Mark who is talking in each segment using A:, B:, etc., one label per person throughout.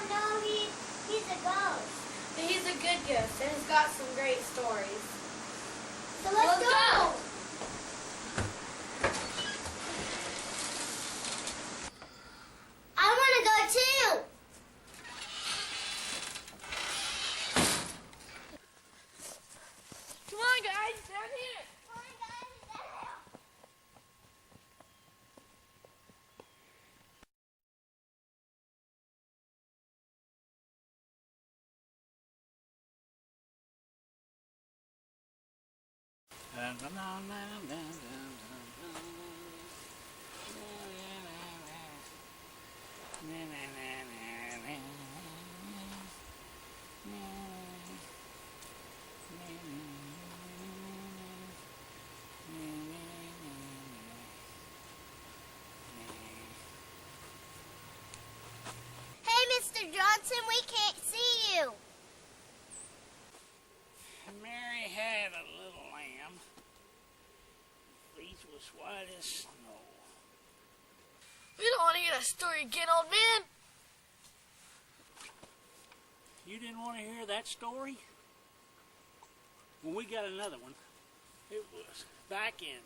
A: no, he's a ghost.
B: But he's a good ghost, and he's got some great stories.
A: So let's go. I want to go too.
B: Come on, guys, down here.
A: Come on, guys, down. Hey, Mr. Johnson, we can't see you.
C: Mary had a little lamb. Fleece was white as snow.
B: We don't want to hear that story again, old man.
C: You didn't want to hear that story? Well, we got another one. It was back in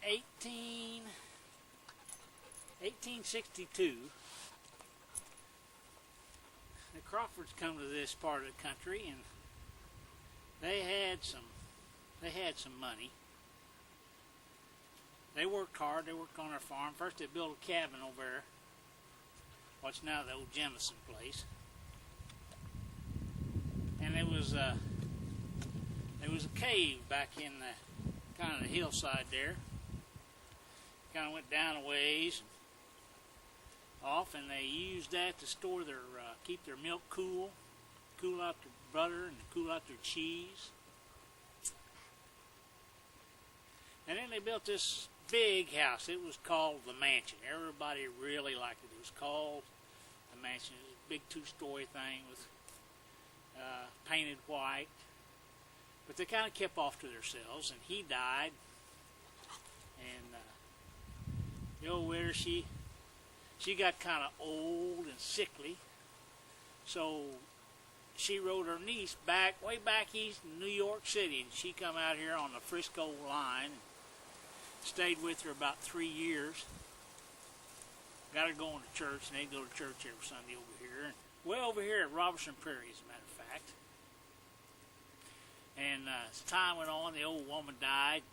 C: 1862. The Crawfords come to this part of the country, and they had some money. They worked hard. They worked on their farm. First, they built a cabin over there, what's now the old Jemison place. And there was a cave back in the kind of the hillside there. Kind of went down a ways off, and they used that to store their keep their milk cool out their butter, and cool out their cheese. And then they built this big house. It was called the mansion. Everybody really liked it. It was called the mansion. It was a big two-story thing with painted white. But they kind of kept off to themselves, and he died. And the old widow, she got kind of old and sickly. So she rode her niece way back east in New York City, and she come out here on the Frisco line. Stayed with her about 3 years. Got her going to church, and they go to church every Sunday over here. And way over here at Robertson Prairie, as a matter of fact. And as time went on, the old woman died.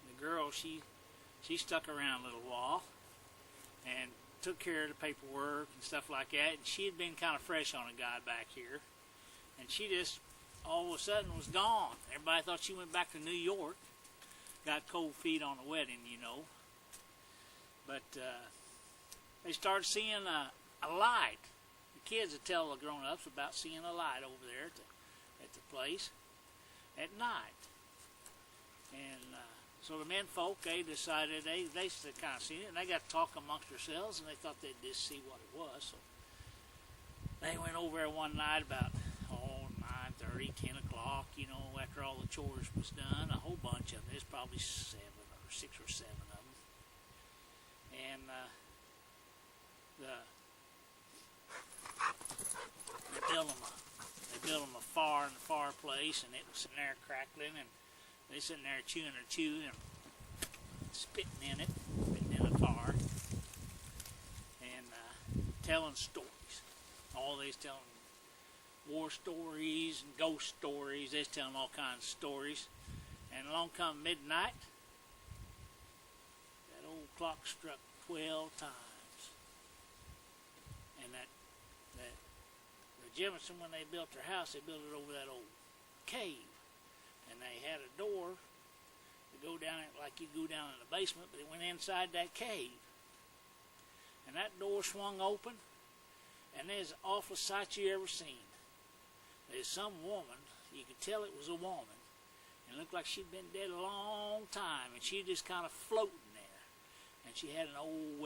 C: The girl, she stuck around a little while and took care of the paperwork and stuff like that. And she had been kind of fresh on a guy back here. And she just, all of a sudden, was gone. Everybody thought she went back to New York. Got cold feet on the wedding, you know. But they started seeing a light. The kids would tell the grown-ups about seeing a light over there at the place at night. And so the men folk, they decided, they kind of seen it, and they got to talk amongst themselves, and they thought they'd just see what it was. So they went over there one night about 9:30, 10 o'clock, you know, after all the chores was done, a whole bunch of them. There's probably 6 or 7 of them. And they built them a fireplace, and it was sitting there crackling, and they sitting there chewing and spitting in the fire, and telling stories. All they's telling war stories and ghost stories. They's telling all kinds of stories. And along come midnight, that old clock struck 12 times. And the Jemison, when they built their house, they built it over that old cave. And they had a door to go down it like you go down in the basement, but it went inside that cave. And that door swung open, and there's the awful sight you ever seen. There's some woman, you could tell it was a woman, and it looked like she'd been dead a long time, and she just kind of floating there. And she had an old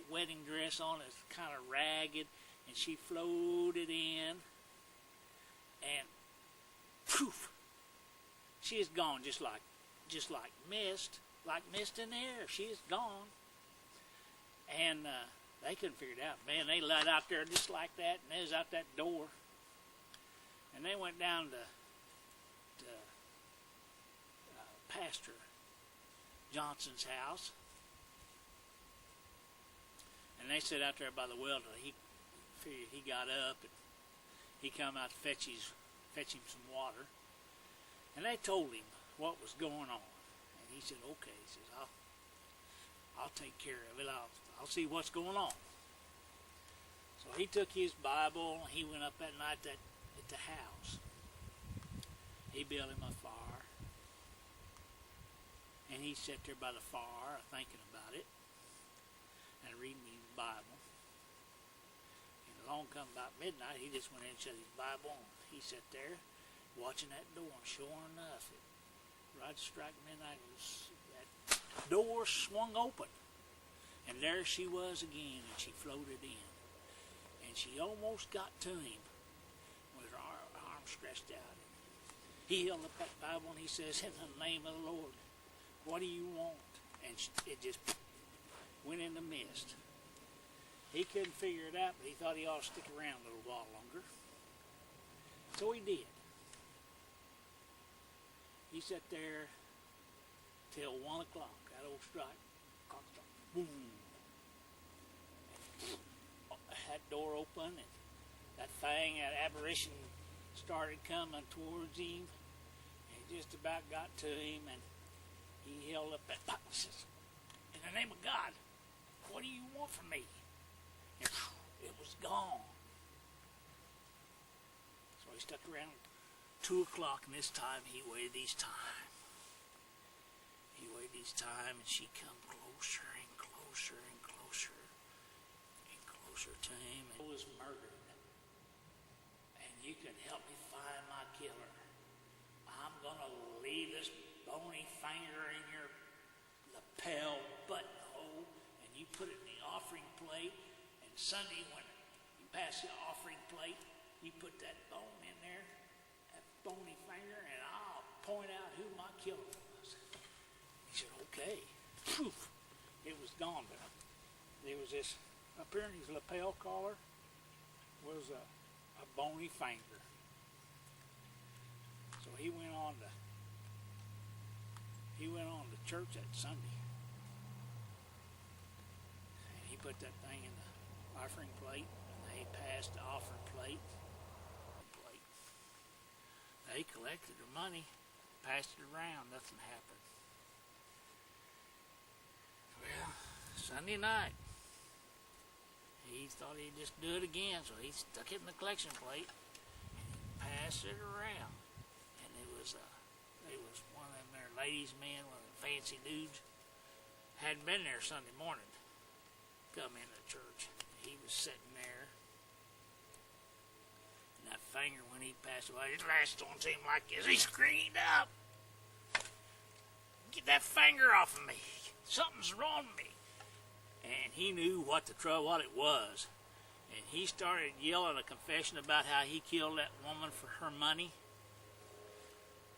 C: wedding dress on that's kind of ragged, and she floated in, and poof, she is gone just like mist in the air. She is gone. And They couldn't figure it out. Man, they let out there just like that, and they was out that door. And they went down to Pastor Johnson's house. And they sat out there by the well till he figured he got up and he come out to fetch him some water. And they told him what was going on. And he said, okay, he says, I'll take care of it. I'll see what's going on. So he took his Bible and he went up that night at the house. He built him a fire. And he sat there by the fire thinking about it and reading his Bible. And along come about midnight, he just went in and shut his Bible and he sat there watching that door. And sure enough, right to strike midnight, that door swung open. And there she was again, and she floated in. And she almost got to him with her arms stretched out. He held up that Bible and he says, in the name of the Lord, what do you want? And it just went in the mist. He couldn't figure it out, but he thought he ought to stick around a little while longer. So he did. He sat there till 1 o'clock. That old strike. Boom. That door opened, and that thing, that apparition, started coming towards him. And it just about got to him, and he held up that Bible and says, in the name of God, what do you want from me? And it was gone. So he stuck around 2 o'clock, and this time he waited his time. He waited his time, and she come closer and closer and closer and closer to him. And he was murdered. And you can help me find my killer. I'm going to leave this bony finger in your lapel buttonhole, and you put it in the offering plate. And Sunday, when you pass the offering plate, you put that bone in there, that bony finger, and I'll point out who my killer was. He said, okay. Poof. It was gone. But there was this, up here in his lapel collar was a bony finger. So he went on to church that Sunday. And he put that thing in the offering plate, and they passed the offering plate. They collected their money, passed it around, nothing happened. Well, Sunday night, he thought he'd just do it again, so he stuck it in the collection plate and passed it around. And it was one of them there ladies' men, one of the fancy dudes, hadn't been there Sunday morning, come into church. He was sitting there, and that finger, when he passed away, his last don't seem like this. He screamed up, "Get that finger off of me! Something's wrong with me!" And he knew what it was. And he started yelling a confession about how he killed that woman for her money,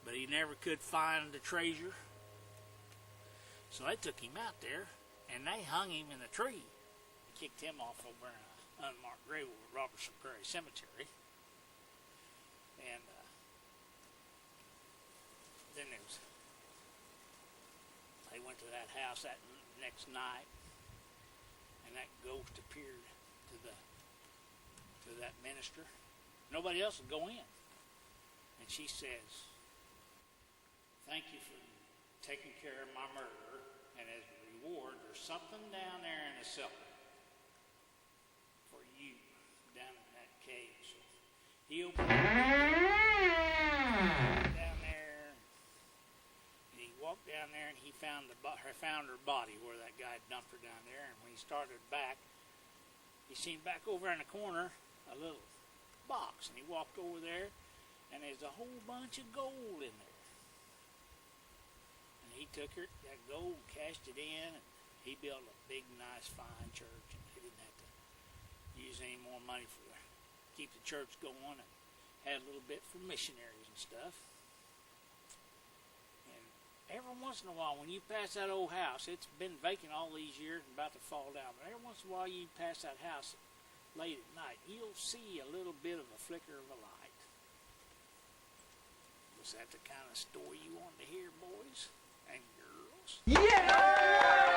C: but he never could find the treasure. So they took him out there, and they hung him in a tree. They kicked him off over in an unmarked grave at Robertson Prairie Cemetery. And then they went to that house that next night, and that ghost appeared to that minister. Nobody else would go in. And she says, "Thank you for taking care of my murderer, and as a reward, there's something down there in the cellar for you down in that cave." So he opened down there, and he walked down there, and he found her body where that guy had dumped her down there. And when he started back, he seen back over in the corner a little box, and he walked over there, and there's a whole bunch of gold in there. And he took that gold and cashed it in, and he built a big, nice, fine church, and he didn't have to use any more money to keep the church going, and had a little bit for missionaries and stuff. And every once in a while, when you pass that old house, it's been vacant all these years and about to fall down, but every once in a while you pass that house late at night, you'll see a little bit of a flicker of a light. Was that the kind of story you wanted to hear, boys and girls?
D: Yeah!